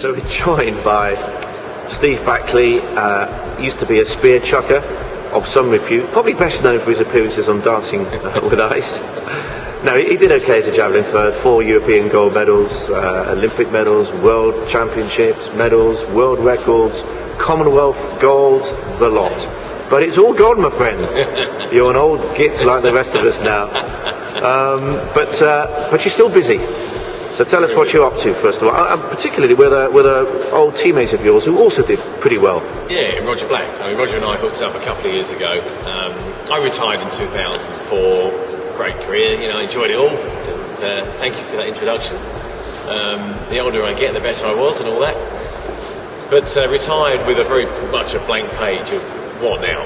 So we're joined by Steve Backley, used to be a spear chucker of some repute, probably best known for his appearances on Dancing with Ice. No, he did okay as a javelin thrower, 4 European gold medals, Olympic medals, World Championships medals, world records, Commonwealth golds, the lot. But it's all gone, my friend. You're an old git like the rest of us now. But you're still busy. So tell us what you're up to, first of all, and particularly with old teammates of yours who also did pretty well. Yeah, Roger Black. I mean, Roger and I hooked up a couple of years ago. I retired in 2004. Great career, you know, enjoyed it all. And, thank you for that introduction. The older I get, the better I was, and all that. But retired with a very much a blank page of what now?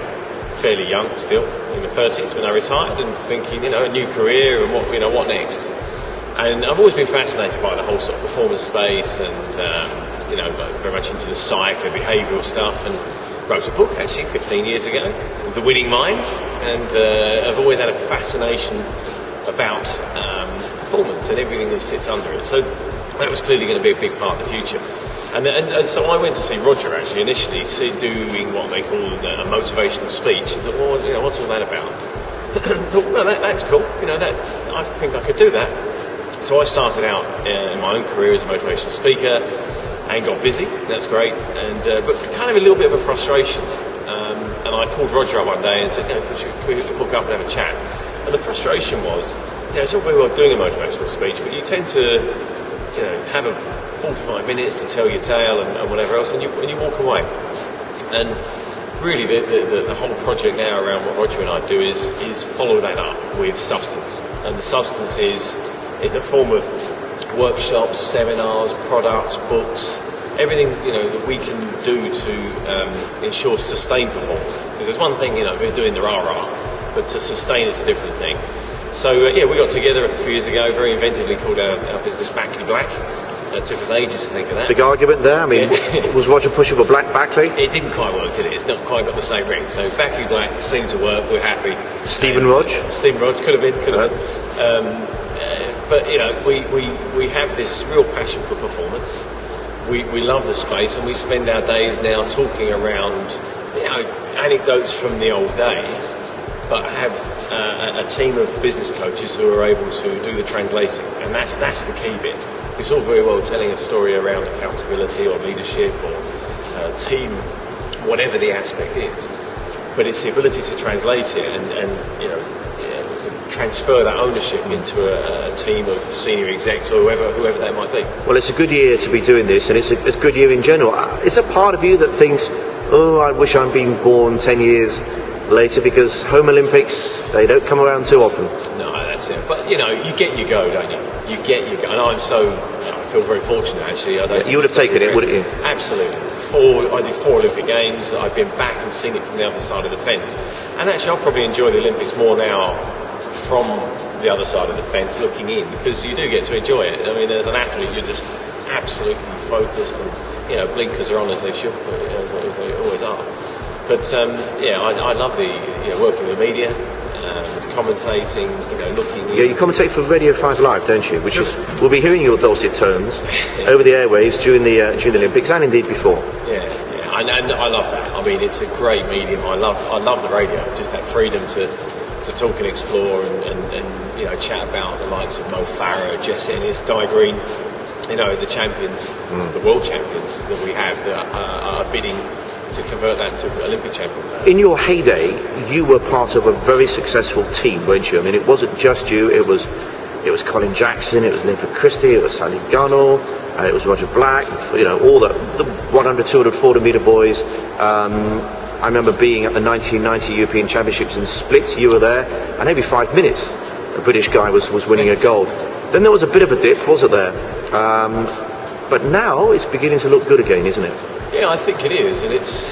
Fairly young still, in my 30s when I retired, and thinking, you know, a new career and what next. And I've always been fascinated by the whole sort of performance space, and you know, very much into the psych and behavioural stuff. And wrote a book actually 15 years ago, The Winning Mind, and I've always had a fascination about performance and everything that sits under it. So that was clearly going to be a big part of the future. And so I went to see Roger actually initially, doing what they call a motivational speech. I thought, well, you know, what's all that about? I thought, well, that's cool. You know, that I think I could do that. So I started out in my own career as a motivational speaker and got busy. That's great, and but kind of a little bit of a frustration. And I called Roger up one day and said, you know, could we hook up and have a chat? And the frustration was, you know, it's all very well doing a motivational speech, but you tend to, you know, have a 45 minutes to tell your tale and whatever else, and you walk away. And really, the whole project now around what Roger and I do is follow that up with substance, and the substance is in the form of workshops, seminars, products, books, everything, you know, that we can do to ensure sustained performance. Because there's one thing, you know, we're doing the rah-rah, but to sustain it's a different thing. So yeah, we got together a few years ago, very inventively called our business Backley Black. It took us ages to think of that. Big argument there. I mean, was Roger pushing for Black Backley? It didn't quite work, did it? It's not quite got the same ring. So Backley Black seemed to work. We're happy. Stephen Rog? Stephen Rog could have been. But you know, we have this real passion for performance. We love the space, and we spend our days now talking around, you know, anecdotes from the old days, but have a team of business coaches who are able to do the translating, and that's the key bit. It's all very well telling a story around accountability or leadership or team, whatever the aspect is, but it's the ability to translate it and you know, transfer that ownership into a team of senior execs or whoever that might be. Well, it's a good year to be doing this, and it's a good year in general. It's a part of you that thinks, oh, I wish I'd been born 10 years later, because home Olympics, they don't come around too often. No, that's it. But you know, you get your go, don't you? You get your go, and I feel very fortunate actually. You would have taken it, wouldn't you? Absolutely. I did 4 Olympic Games. I've been back and seen it from the other side of the fence, and actually I'll probably enjoy the Olympics more now from the other side of the fence looking in, because you do get to enjoy it. I mean, as an athlete, you're just absolutely focused, and you know, blinkers are on as they should, as they always are. But yeah, I love working with the media, commentating, you know, looking. Yeah, you commentate for Radio 5 Live, don't you? Which is, we'll be hearing your dulcet tones over the airwaves during the Olympics, and indeed before. Yeah, and I love that. I mean, it's a great medium. I love the radio. Just that freedom to talk and explore and you know, chat about the likes of Mo Farah, Jess Ennis, Di Green, you know, the champions, the world champions that we have that are bidding to convert that to Olympic champions. In your heyday, you were part of a very successful team, weren't you? I mean, it wasn't just you. It was Colin Jackson, it was Linford Christie, it was Sally Gunnell, it was Roger Black. You know, all the 100, 200, 400 metre boys. I remember being at the 1990 European Championships in Split. You were there, and every 5 minutes, a British guy was winning a gold. Then there was a bit of a dip, wasn't there? But now it's beginning to look good again, isn't it? Yeah, I think it is, and it's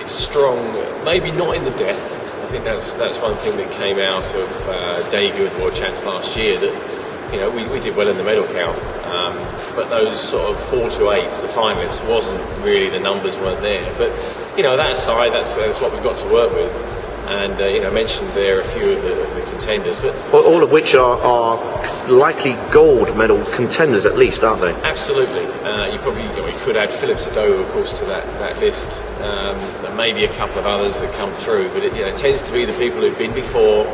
strong. Maybe not in the depth. I think that's one thing that came out of Day Good World Champs last year. That, you know, we did well in the medal count, but those sort of 4 to 8s, the finalists, wasn't really, the numbers weren't there. But you know, that aside, that's what we've got to work with. And I mentioned there a few of the contenders, but Well, all of which are likely gold medal contenders at least, aren't they? absolutely. You probably you could add Philip Sadoa, of course, to that list. And maybe a couple of others that come through, but it tends to be the people who've been before,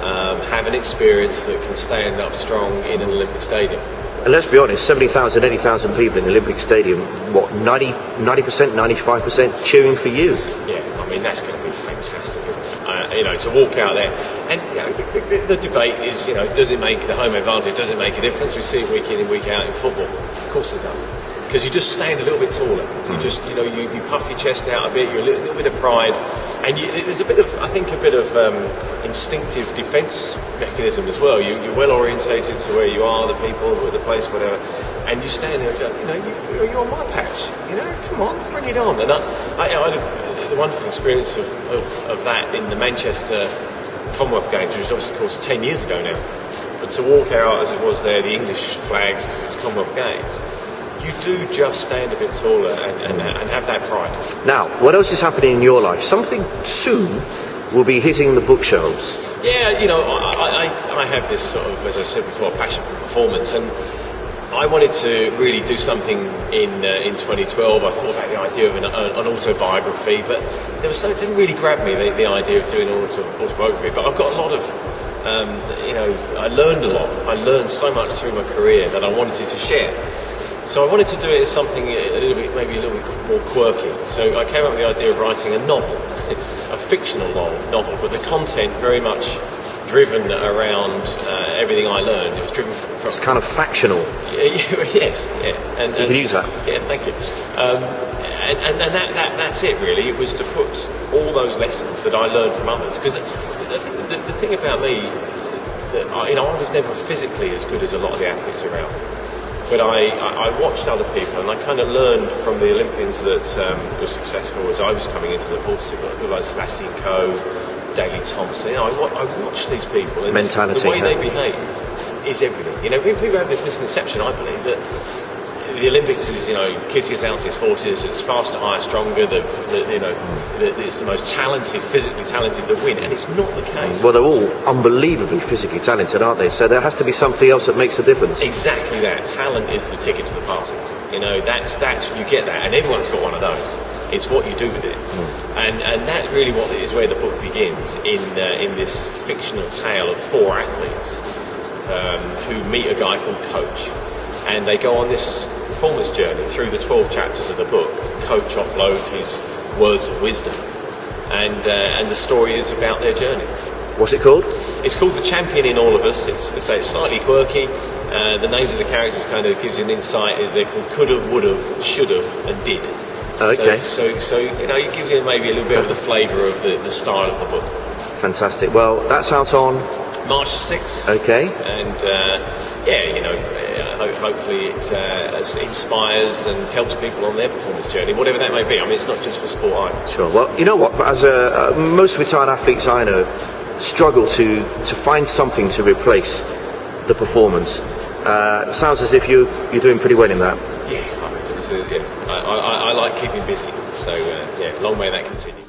have an experience that can stand up strong in an Olympic stadium. And let's be honest, 70,000, 80,000 people in the Olympic Stadium, what, 90%, 95% cheering for you? Yeah, I mean, that's going to be fantastic, isn't it? To walk out there. And the debate is, does it make the home advantage, does it make a difference? We see it week in and week out in football. Of course it does. Because you just stand a little bit taller. You just, you puff your chest out a bit, you're a little bit of pride. And there's a bit of instinctive defence mechanism as well. You're well orientated to where you are, the people, the place, whatever. And you stand there and go, you're on my patch. Come on, bring it on. And I had the wonderful experience of that in the Manchester Commonwealth Games, which was obviously, of course, 10 years ago now. But to walk out as it was there, the English flags, because it was Commonwealth Games, you do just stand a bit taller and have that pride. Now, what else is happening in your life? Something soon will be hitting the bookshelves. Yeah, I have this sort of, as I said before, passion for performance, and I wanted to really do something in 2012. I thought about the idea of an autobiography, but there was something that didn't really grab me, the idea of doing an autobiography. But I've got a lot of, I learned a lot. I learned so much through my career that I wanted to share. So I wanted to do it as something maybe a little bit more quirky. So I came up with the idea of writing a novel, a fictional novel, but the content very much driven around everything I learned. It was driven from... It's kind of factional. Yes, yeah. And you can use that. Yeah, thank you. And that's it, really. It was to put all those lessons that I learned from others. Because the thing about me, that I was never physically as good as a lot of the athletes around. But I watched other people, and I kind of learned from the Olympians that were successful as I was coming into the pulse, people like Sebastian Coe, Daley Thompson. I watched these people, and mentality, the way they behave is everything. People have this misconception, I believe, that the Olympics is, kids get out to his 40s, it's faster, higher, stronger, it's the most talented, physically talented that win, and it's not the case. Well, they're all unbelievably physically talented, aren't they? So there has to be something else that makes the difference. Exactly that. Talent is the ticket to the party. That's you get that, and everyone's got one of those. It's what you do with it, and that really is where the book begins in this fictional tale of 4 athletes who meet a guy called Coach, and they go on this performance journey through the 12 chapters of the book. Coach offloads his words of wisdom, and the story is about their journey. What's it called? It's called The Champion in All of Us. It's slightly quirky. The names of the characters kind of gives you an insight. They're called Could've, Would've, Should've, and Did. Okay. So it gives you maybe a little bit of the flavour of the style of the book. Fantastic. Well, that's out on March 6th. Okay. And hopefully it inspires and helps people on their performance journey, whatever that may be. I mean, it's not just for sport either. Sure. Well, you know what? As most retired athletes I know struggle to find something to replace the performance. Sounds as if you're doing pretty well in that. Yeah, I like keeping busy. So long may that continue.